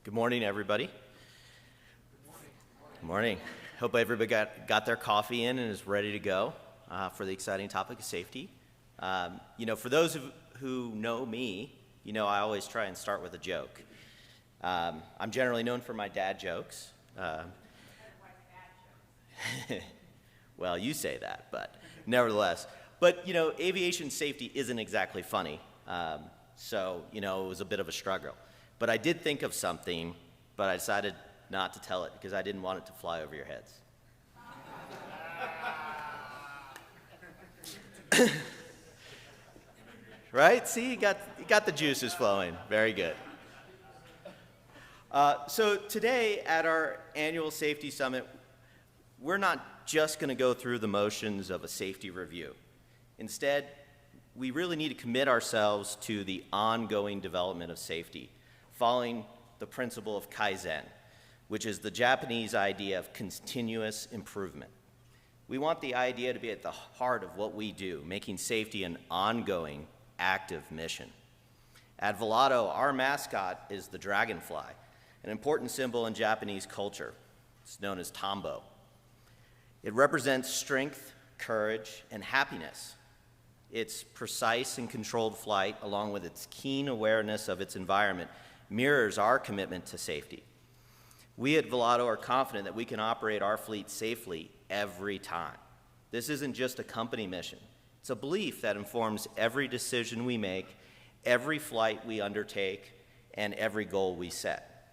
Good morning, everybody. Good morning. Hope everybody got their coffee in and is ready to go for the exciting topic of safety. For those who know me, I always try and start with a joke. I'm generally known for my dad jokes. Well, you say that, but nevertheless. But, aviation safety isn't exactly funny. So, it was a bit of a struggle. But I did think of something, but I decided not to tell it because I didn't want it to fly over your heads. Right? See, you got the juices flowing. Very good. So today at our annual safety summit, we're not just going to go through the motions of a safety review. Instead, we really need to commit ourselves to the ongoing development of safety, following the principle of Kaizen, which is the Japanese idea of continuous improvement. We want the idea to be at the heart of what we do, making safety an ongoing, active mission. At Volato, our mascot is the dragonfly, an important symbol in Japanese culture. It's known as Tambo. It represents strength, courage, and happiness. Its precise and controlled flight, along with its keen awareness of its environment, mirrors our commitment to safety. We at Volato are confident that we can operate our fleet safely every time. This isn't just a company mission. It's a belief that informs every decision we make, every flight we undertake, and every goal we set.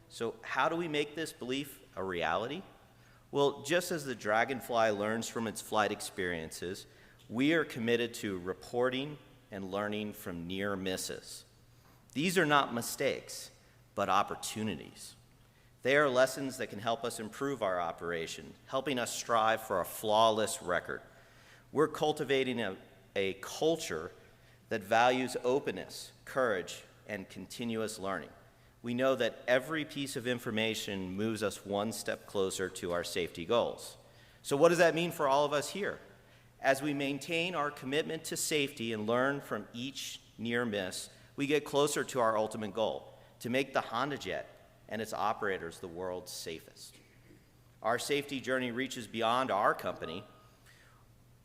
So how do we make this belief a reality? Well, just as the dragonfly learns from its flight experiences, we are committed to reporting and learning from near misses. These are not mistakes, but opportunities. They are lessons that can help us improve our operation, helping us strive for a flawless record. We're cultivating a culture that values openness, courage, and continuous learning. We know that every piece of information moves us one step closer to our safety goals. So what does that mean for all of us here? As we maintain our commitment to safety and learn from each near miss, we get closer to our ultimate goal, to make the Honda Jet and its operators the world's safest. Our safety journey reaches beyond our company.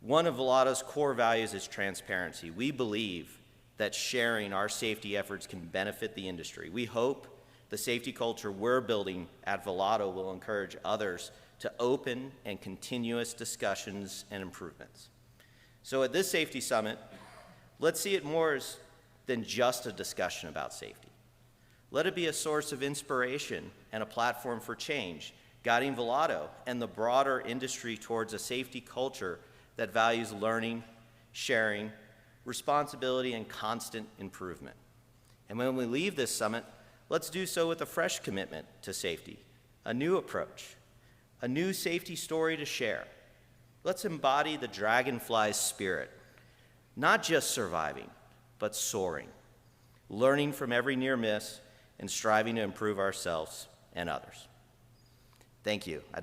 One of Volato's core values is transparency. We believe that sharing our safety efforts can benefit the industry. We hope the safety culture we're building at Volato will encourage others to open and continuous discussions and improvements. So at this safety summit, let's see it more as than just a discussion about safety. Let it be a source of inspiration and a platform for change, guiding Volato and the broader industry towards a safety culture that values learning, sharing, responsibility, and constant improvement. And when we leave this summit, let's do so with a fresh commitment to safety, a new approach, a new safety story to share. Let's embody the dragonfly's spirit, not just surviving, but soaring, learning from every near miss and striving to improve ourselves and others. Thank you.